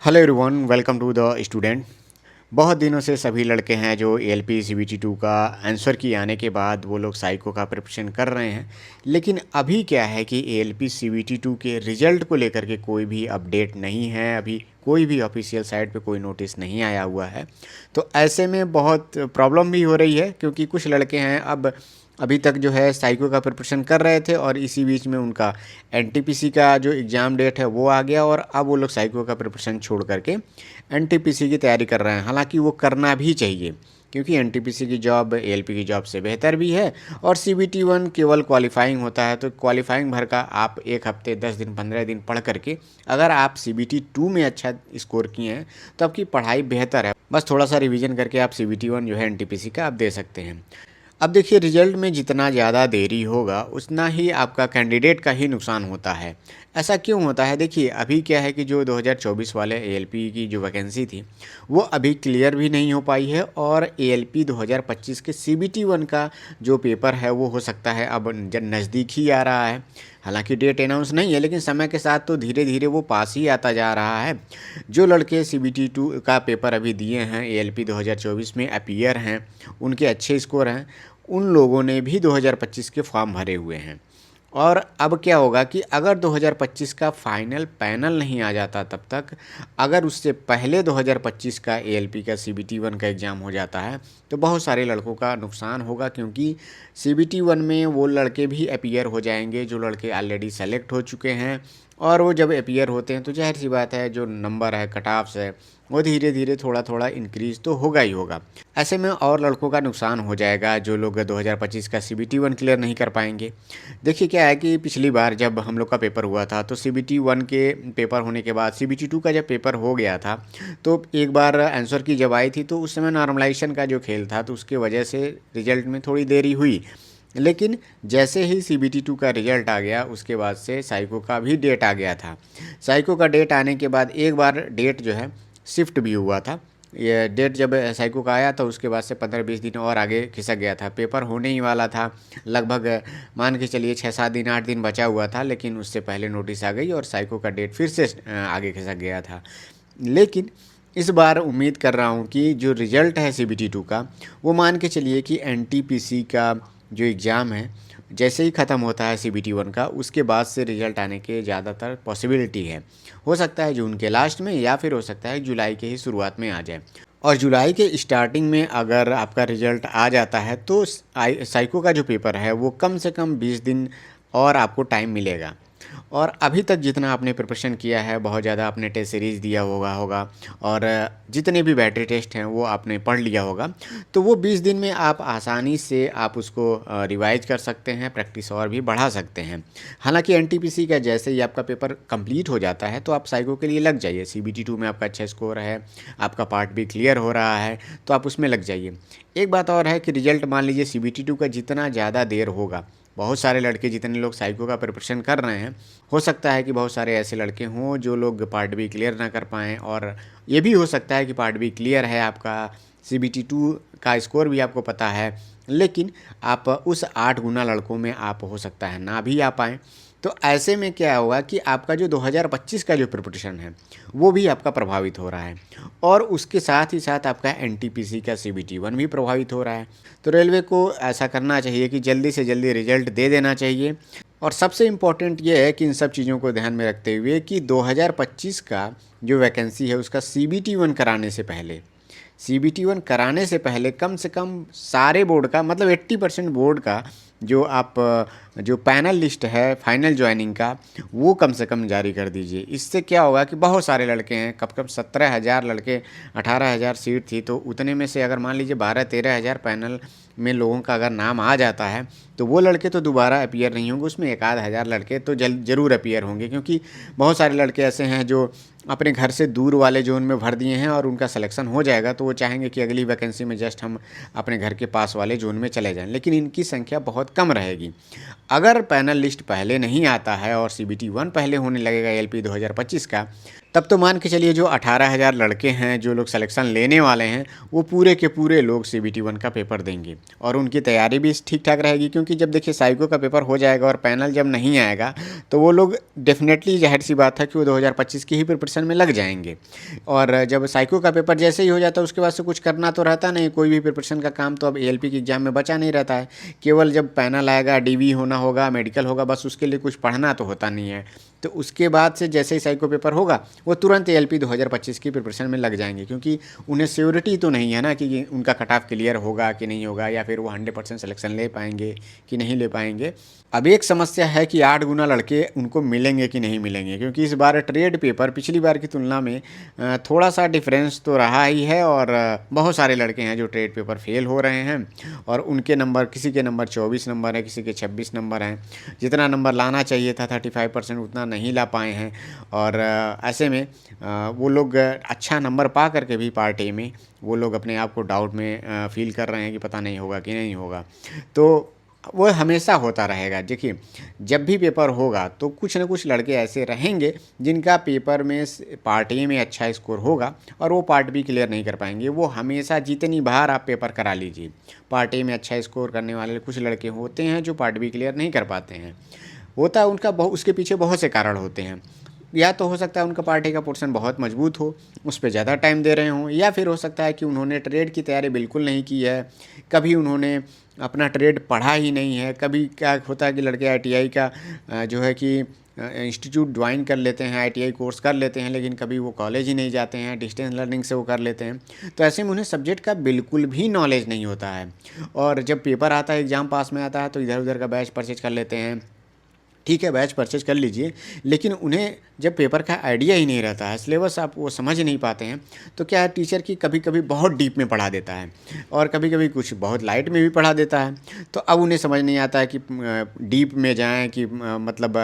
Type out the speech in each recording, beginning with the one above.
Hello everyone, welcome to the student. बहुत दिनों से सभी लड़के हैं जो एएलपी सीबीटी 2 का आंसर की आने के बाद वो लोग साइको का प्रिपरेशन कर रहे हैं। लेकिन अभी क्या है कि एएलपी सीबीटी 2 के रिजल्ट को लेकर के कोई भी अपडेट नहीं है। अभी कोई भी ऑफिशियल साइट पे कोई नोटिस नहीं आया हुआ है। तो ऐसे में बहुत प्रॉब्लम भी हो रही है, क्योंकि कुछ लड़के हैं अब अभी तक जो है साइको का प्रिपरेशन कर रहे थे और इसी बीच में उनका एनटीपीसी का जो एग्ज़ाम डेट है वो आ गया और अब वो लोग साइको का प्रिपरेशन छोड़ करके एनटीपीसी की तैयारी कर रहे हैं। हालांकि वो करना भी चाहिए, क्योंकि एनटीपीसी की जॉब एएलपी की जॉब से बेहतर भी है। और सीबीटी 1 केवल क्वालिफाइंग होता है, तो क्वालिफाइंग भर का आप एक हफ्ते 10 दिन 15 दिन पढ़ करके अगर आप सीबीटी 2 में अच्छा स्कोर किए हैं तो आपकी पढ़ाई बेहतर है। बस थोड़ा सा रिवीजन करके आप सीबीटी 1 जो है एनटीपीसी का आप दे सकते हैं। अब देखिए, रिजल्ट में जितना ज़्यादा देरी होगा उतना ही आपका कैंडिडेट का ही नुकसान होता है। ऐसा क्यों होता है? देखिए, अभी क्या है कि जो 2024 वाले एएलपी की जो वैकेंसी थी वो अभी क्लियर भी नहीं हो पाई है, और एएलपी 2025 के सीबीटी 1 का जो पेपर है वो हो सकता है अब नज़दीक ही आ रहा है। हालांकि डेट अनाउंस नहीं है, लेकिन समय के साथ तो धीरे धीरे वो पास ही आता जा रहा है। जो लड़के सीबीटी 2 का पेपर अभी दिए हैं, एएलपी 2024 में अपीयर हैं, उनके अच्छे स्कोर हैं, उन लोगों ने भी 2025 के फॉर्म भरे हुए हैं। और अब क्या होगा कि अगर 2025 का फाइनल पैनल नहीं आ जाता तब तक, अगर उससे पहले 2025 का एएलपी का सीबीटी 1 का एग्ज़ाम हो जाता है तो बहुत सारे लड़कों का नुकसान होगा, क्योंकि सीबीटी 1 में वो लड़के भी अपीयर हो जाएंगे जो लड़के ऑलरेडी सेलेक्ट हो चुके हैं। और वो जब अपीयर होते हैं तो जाहिर सी बात है, जो नंबर है, कट ऑफ्स है, वो धीरे धीरे थोड़ा थोड़ा इंक्रीज तो होगा ही होगा। ऐसे में और लड़कों का नुकसान हो जाएगा जो लोग 2025 का सीबीटी 1 क्लियर नहीं कर पाएंगे। देखिए, क्या है कि पिछली बार जब हम लोग का पेपर हुआ था तो सीबीटी 1 के पेपर होने के बाद सीबीटी 2 का जब पेपर हो गया था तो एक बार आंसर की जब आई थी तो उस समय नॉर्मलाइजेशन का जो खेल था तो उसके वजह से रिजल्ट में थोड़ी देरी हुई। लेकिन जैसे ही सीबीटी 2 का रिजल्ट आ गया उसके बाद से साइको का भी डेट आ गया था। साइको का डेट आने के बाद एक बार डेट जो है शिफ्ट भी हुआ था। ये डेट जब साइको का आया तो उसके बाद से 15-20 दिन और आगे खिसक गया था। पेपर होने ही वाला था, लगभग मान के चलिए 6-7 दिन 8 दिन बचा हुआ था, लेकिन उससे पहले नोटिस आ गई और साइको का डेट फिर से आगे खिसक गया था। लेकिन इस बार उम्मीद कर रहा हूँ कि जो रिज़ल्ट है सीबीटी 2 का, वो मान के चलिए कि एनटीपीसी का जो एग्ज़ाम है जैसे ही ख़त्म होता है सीबीटी 1 का, उसके बाद से रिज़ल्ट आने के ज़्यादातर पॉसिबिलिटी है। हो सकता है जून के लास्ट में या फिर हो सकता है जुलाई के ही शुरुआत में आ जाए। और जुलाई के स्टार्टिंग में अगर आपका रिज़ल्ट आ जाता है तो साइको का जो पेपर है वो कम से कम 20 दिन और आपको टाइम मिलेगा। और अभी तक जितना आपने प्रिपरेशन किया है, बहुत ज़्यादा आपने टेस्ट सीरीज़ दिया होगा और जितने भी बैटरी टेस्ट हैं वो आपने पढ़ लिया होगा, तो वो 20 दिन में आप आसानी से आप उसको रिवाइज कर सकते हैं, प्रैक्टिस और भी बढ़ा सकते हैं। हालांकि एनटीपीसी का जैसे ही आपका पेपर कंप्लीट हो जाता है तो आप साइको के लिए लग जाइए। सीबीटी 2 में आपका अच्छा स्कोर है, आपका पार्ट भी क्लियर हो रहा है, तो आप उसमें लग जाइए। एक बात और है कि रिजल्ट मान लीजिए सीबीटी 2 का जितना ज़्यादा देर होगा, बहुत सारे लड़के जितने लोग साइको का प्रिपरेशन कर रहे हैं, हो सकता है कि बहुत सारे ऐसे लड़के हों जो लोग पार्ट बी क्लियर ना कर पाएँ, और ये भी हो सकता है कि पार्ट बी क्लियर है, आपका सीबीटी 2 का स्कोर भी आपको पता है, लेकिन आप उस 8 गुना लड़कों में आप हो सकता है ना भी आ पाएँ। तो ऐसे में क्या होगा कि आपका जो 2025 का जो प्रिपरेशन है वो भी आपका प्रभावित हो रहा है, और उसके साथ ही साथ आपका एनटीपीसी का सीबीटी 1 भी प्रभावित हो रहा है। तो रेलवे को ऐसा करना चाहिए कि जल्दी से जल्दी रिजल्ट दे देना चाहिए। और सबसे इम्पोर्टेंट ये है कि इन सब चीज़ों को ध्यान में रखते हुए कि 2025 का जो वैकेंसी है उसका सीबीटी 1 कराने से पहले, सीबीटी 1 कराने से पहले कम से कम सारे बोर्ड का, मतलब 80% बोर्ड का जो आप जो पैनल लिस्ट है फाइनल ज्वाइनिंग का, वो कम से कम जारी कर दीजिए। इससे क्या होगा कि बहुत सारे लड़के हैं, कब कब 17,000 लड़के, 18,000 सीट थी, तो उतने में से अगर मान लीजिए 12-13 हज़ार पैनल में लोगों का अगर नाम आ जाता है तो वो लड़के तो दोबारा अपीयर नहीं होंगे, उसमें 1-आध हज़ार लड़के तो ज़रूर अपीयर होंगे, क्योंकि बहुत सारे लड़के ऐसे हैं जो अपने घर से दूर वाले जोन में भर दिए हैं और उनका सिलेक्शन हो जाएगा तो वो चाहेंगे कि अगली वैकेंसी में जस्ट हम अपने घर के पास वाले जोन में चले जाएं, लेकिन इनकी संख्या बहुत कम रहेगी। अगर पैनल लिस्ट पहले नहीं आता है और सीबीटी 1 पहले होने लगेगा एएलपी 2025 का, तब तो मान के चलिए जो 18,000 लड़के हैं जो लोग सिलेक्शन लेने वाले हैं वो पूरे के पूरे लोग CBT 1 का पेपर देंगे और उनकी तैयारी भी ठीक ठाक रहेगी, क्योंकि जब देखिए साइको का पेपर हो जाएगा और पैनल जब नहीं आएगा तो वो लोग डेफिनेटली, जाहिर सी बात है कि वो 2025 की ही प्रिपरेशन में लग जाएंगे। और जब साइको का पेपर जैसे ही हो जाता है उसके बाद से कुछ करना तो रहता नहीं, कोई भी प्रिपरेशन का काम तो अब ALP के एग्ज़ाम में बचा नहीं रहता है। केवल जब पैनल आएगा, DV होना होगा, मेडिकल होगा, बस उसके लिए कुछ पढ़ना तो होता नहीं है। तो उसके बाद से जैसे ही साइको पेपर होगा वो तुरंत ALP 2025 की प्रिपरेशन में लग जाएंगे, क्योंकि उन्हें श्योरिटी तो नहीं है ना कि उनका कट ऑफ क्लियर होगा कि नहीं होगा, या फिर वो 100% सिलेक्शन ले पाएंगे कि नहीं ले पाएंगे। अब एक समस्या है कि 8 गुना लड़के उनको मिलेंगे कि नहीं मिलेंगे, क्योंकि इस बार ट्रेड पेपर पिछली बार की तुलना में थोड़ा सा डिफरेंस तो रहा ही है, और बहुत सारे लड़के हैं जो ट्रेड पेपर फेल हो रहे हैं और उनके नंबर, किसी के नंबर 24 नंबर है, किसी के 26 नंबर हैं। जितना नंबर लाना चाहिए था 35% उतना नहीं ला पाए हैं, और ऐसे में वो लोग अच्छा नंबर पा करके भी पार्ट ए में वो लोग अपने आप को डाउट में फील कर रहे हैं कि पता नहीं होगा कि नहीं होगा। तो वो हमेशा होता रहेगा। देखिए, जब भी पेपर होगा तो कुछ न कुछ लड़के ऐसे रहेंगे जिनका पेपर में पार्ट ए में अच्छा स्कोर होगा और वो पार्ट बी क्लियर नहीं कर पाएंगे। वो हमेशा, जितनी बार आप पेपर करा लीजिए, पार्ट ए में अच्छा स्कोर करने वाले कुछ लड़के होते हैं जो पार्ट बी क्लियर नहीं कर पाते हैं। होता है उनका उसके पीछे बहुत से कारण होते हैं। या तो हो सकता है उनका पार्ट ए का पोर्शन बहुत मजबूत हो, उस पर ज़्यादा टाइम दे रहे हों, या फिर हो सकता है कि उन्होंने ट्रेड की तैयारी बिल्कुल नहीं की है, कभी उन्होंने अपना ट्रेड पढ़ा ही नहीं है। कभी क्या होता है कि लड़के ITI का जो है कि इंस्टीट्यूट ज्वाइन कर लेते हैं, ITI कोर्स कर लेते हैं, लेकिन कभी वो कॉलेज ही नहीं जाते हैं, डिस्टेंस लर्निंग से वो कर लेते हैं। तो ऐसे में उन्हें सब्जेक्ट का बिल्कुल भी नॉलेज नहीं होता है, और जब पेपर आता है, एग्ज़ाम पास में आता है, तो इधर उधर का बैच परचेज कर लेते हैं। ठीक है, बैच परचेज कर लीजिए, लेकिन उन्हें जब पेपर का आइडिया ही नहीं रहता है, सिलेबस आप वो समझ नहीं पाते हैं, तो क्या है, टीचर की कभी कभी बहुत डीप में पढ़ा देता है और कभी कभी कुछ बहुत लाइट में भी पढ़ा देता है। तो अब उन्हें समझ नहीं आता है कि डीप में जाएं कि मतलब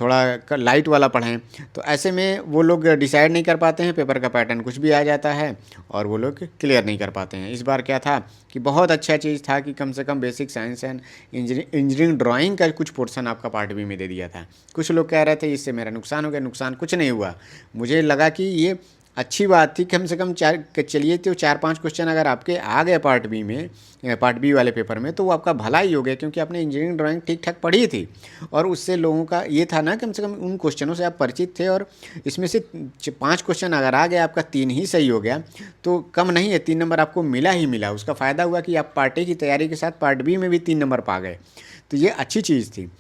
थोड़ा लाइट वाला पढ़ें। तो ऐसे में वो लोग डिसाइड नहीं कर पाते हैं, पेपर का पैटर्न कुछ भी आ जाता है और वो लोग क्लियर नहीं कर पाते हैं। इस बार क्या था कि बहुत अच्छा चीज़ था कि कम से कम basic science and engineering drawing का कुछ पोर्शन आपका पार्ट बी में दे दिया था। कुछ लोग कह रहे थे इससे मेरा नुकसान हो गया, नुकसान कुछ नहीं हुआ। मुझे लगा कि ये अच्छी बात थी, कम से कम चलिए तो 4-5 क्वेश्चन अगर आपके आ गए पार्ट बी में, पार्ट बी वाले पेपर में, तो वो आपका भला ही हो गया, क्योंकि आपने इंजीनियरिंग ड्राइंग ठीक ठाक पढ़ी थी और उससे लोगों का ये था ना, कम से कम उन क्वेश्चनों से आप परिचित थे, और इसमें से 5 क्वेश्चन अगर आ गए, आपका 3 ही सही हो गया तो कम नहीं है, 3 नंबर आपको मिला ही मिला। उसका फ़ायदा हुआ कि आप पार्ट ए की तैयारी के साथ पार्ट बी में भी 3 नंबर पा गए, तो ये अच्छी चीज़ थी।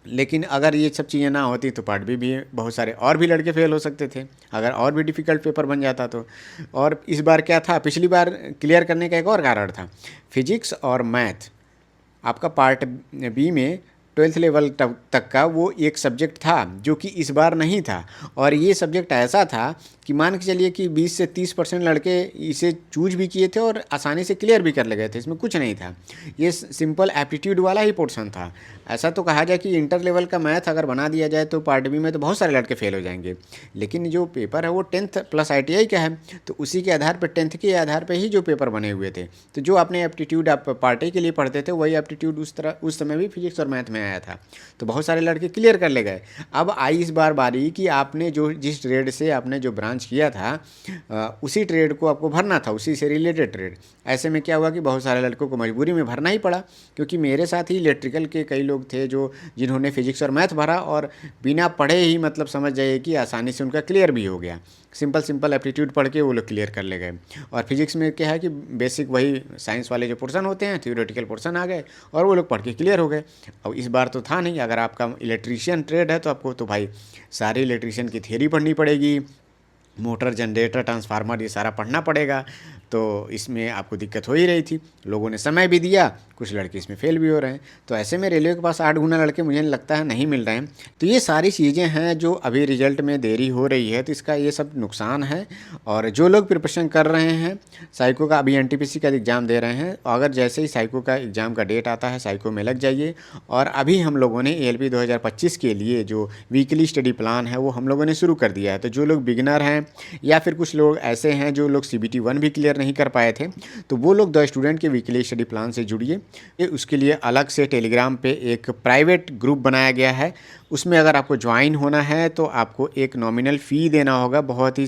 लेकिन अगर ये सब चीज़ें ना होती तो पार्ट बी भी बहुत सारे और भी लड़के फेल हो सकते थे, अगर और भी डिफ़िकल्ट पेपर बन जाता तो। और इस बार क्या था, पिछली बार क्लियर करने का एक और कारण था, फिजिक्स और मैथ आपका पार्ट बी में 12th लेवल तक का वो एक सब्जेक्ट था जो कि इस बार नहीं था। और ये सब्जेक्ट ऐसा था कि मान के चलिए कि 20 से 30% लड़के इसे चूज भी किए थे और आसानी से क्लियर भी कर ले गए थे, इसमें कुछ नहीं था। ये सिंपल एप्टीट्यूड वाला ही पोर्शन था। ऐसा तो कहा जाए कि इंटर लेवल का मैथ अगर बना दिया जाए तो पार्ट बी में तो बहुत सारे लड़के फेल हो जाएंगे, लेकिन जो पेपर है वो 10th प्लस ITI का है, तो उसी के आधार पर 10th के आधार पर ही जो पेपर बने हुए थे। तो जो आपने एप्टीट्यूड आप पार्ट ए के लिए पढ़ते थे वही एप्टीट्यूड उस समय भी फिजिक्स और मैथ में आया था, तो बहुत सारे लड़के क्लियर कर ले गए। अब आई इस बार बारी कि आपने जो जिस ट्रेड से आपने जो ब्रांच किया था उसी ट्रेड को आपको भरना था, उसी से रिलेटेड ट्रेड। ऐसे में क्या हुआ कि बहुत सारे लड़कों को मजबूरी में भरना ही पड़ा, क्योंकि मेरे साथ ही इलेक्ट्रिकल के कई लोग थे जिन्होंने फिजिक्स और मैथ भरा और बिना पढ़े ही मतलब समझ जाइए कि आसानी से उनका क्लियर भी हो गया। सिंपल एप्टीट्यूड पढ़ के वो लोग क्लियर कर ले गए। और फिजिक्स में क्या है कि बेसिक वही साइंस वाले जो पोर्शन होते हैं, थ्योरेटिकल पोर्शन आ गए और वो लोग पढ़ के क्लियर हो गए। अब इस बार तो था नहीं, अगर आपका इलेक्ट्रीशियन ट्रेड है तो आपको तो भाई सारे इलेक्ट्रीशियन की थियरी पढ़नी पड़ेगी, मोटर, जनरेटर, ट्रांसफार्मर, ये सारा पढ़ना पड़ेगा। तो इसमें आपको दिक्कत हो ही रही थी, लोगों ने समय भी दिया, कुछ लड़के इसमें फेल भी हो रहे हैं। तो ऐसे में रेलवे के पास 8 गुना लड़के मुझे लगता है नहीं मिल रहे हैं। तो ये सारी चीज़ें हैं जो अभी रिजल्ट में देरी हो रही है, तो इसका ये सब नुकसान है। और जो लोग प्रिपरेशन कर रहे हैं साइको का, अभी NTPC का एग्ज़ाम दे रहे हैं, अगर जैसे ही साइको का एग्ज़ाम का डेट आता है साइको में लग जाइए। और अभी हम लोगों ने ALP 2025 के लिए जो वीकली स्टडी प्लान है वो हम लोगों ने शुरू कर दिया है। तो जो लोग बिगिनर हैं या फिर कुछ लोग ऐसे हैं जो लोग CBT 1 भी क्लियर नहीं कर पाए थे, तो वो लोग द स्टूडेंट के वीकली स्टडी प्लान से जुड़िए। उसके लिए अलग से टेलीग्राम पे एक प्राइवेट ग्रुप बनाया गया है। उसमें अगर आपको ज्वाइन होना है तो आपको एक नॉमिनल फ़ी देना होगा, बहुत ही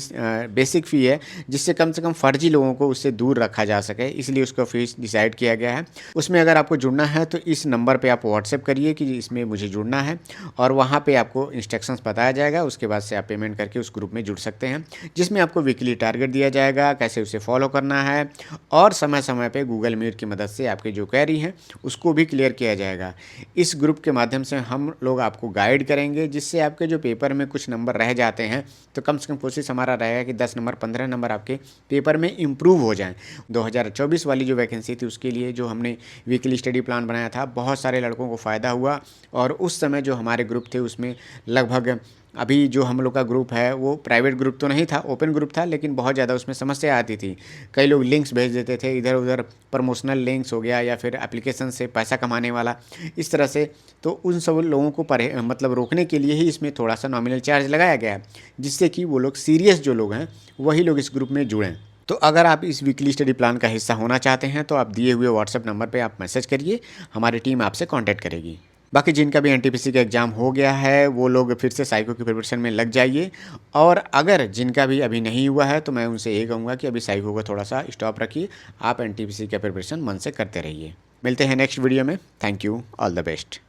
बेसिक फ़ी है, जिससे कम से कम फर्जी लोगों को उससे दूर रखा जा सके, इसलिए उसका फ़ीस डिसाइड किया गया है। उसमें अगर आपको जुड़ना है तो इस नंबर पे आप व्हाट्सएप करिए कि इसमें मुझे जुड़ना है, और वहाँ पे आपको इंस्ट्रक्शंस बताया जाएगा। उसके बाद से आप पेमेंट करके उस ग्रुप में जुड़ सकते हैं, जिसमें आपको वीकली टारगेट दिया जाएगा, कैसे उसे फॉलो करना है, और समय समय पे गूगल मीट की मदद से आपकी जो क्वेरी है उसको भी क्लियर किया जाएगा। इस ग्रुप के माध्यम से हम लोग आपको गाइड करेंगे, जिससे आपके जो पेपर में कुछ नंबर रह जाते हैं तो कम से कम कोशिश हमारा रहेगा कि 10 नंबर 15 नंबर आपके पेपर में इम्प्रूव हो जाएं। 2024 वाली जो वैकेंसी थी उसके लिए जो हमने वीकली स्टडी प्लान बनाया था, बहुत सारे लड़कों को फ़ायदा हुआ, और उस समय जो हमारे ग्रुप थे उसमें लगभग, अभी जो हम लोग का ग्रुप है वो प्राइवेट ग्रुप तो नहीं था, ओपन ग्रुप था, लेकिन बहुत ज़्यादा उसमें समस्या आती थी। कई लोग लिंक्स भेज देते थे इधर उधर, प्रमोशनल लिंक्स हो गया या फिर एप्लीकेशन से पैसा कमाने वाला, इस तरह से। तो उन सब लोगों को मतलब रोकने के लिए ही इसमें थोड़ा सा नॉमिनल चार्ज लगाया गया है, जिससे कि वो लोग सीरियस जो लोग हैं वही लोग इस ग्रुप में जुड़ें। तो अगर आप इस वीकली स्टडी प्लान का हिस्सा होना चाहते हैं तो आप दिए हुए व्हाट्सएप नंबर पे आप मैसेज करिए, हमारी टीम आपसे कांटेक्ट करेगी। बाकी जिनका भी एनटीपीसी का एग्ज़ाम हो गया है वो लोग फिर से साइको की प्रिपरेशन में लग जाइए, और अगर जिनका भी अभी नहीं हुआ है तो मैं उनसे यही कहूँगा कि अभी साइको को थोड़ा सा स्टॉप रखिए, आप एनटीपीसी का प्रिपरेशन मन से करते रहिए। मिलते हैं नेक्स्ट वीडियो में। Thank you, all the best.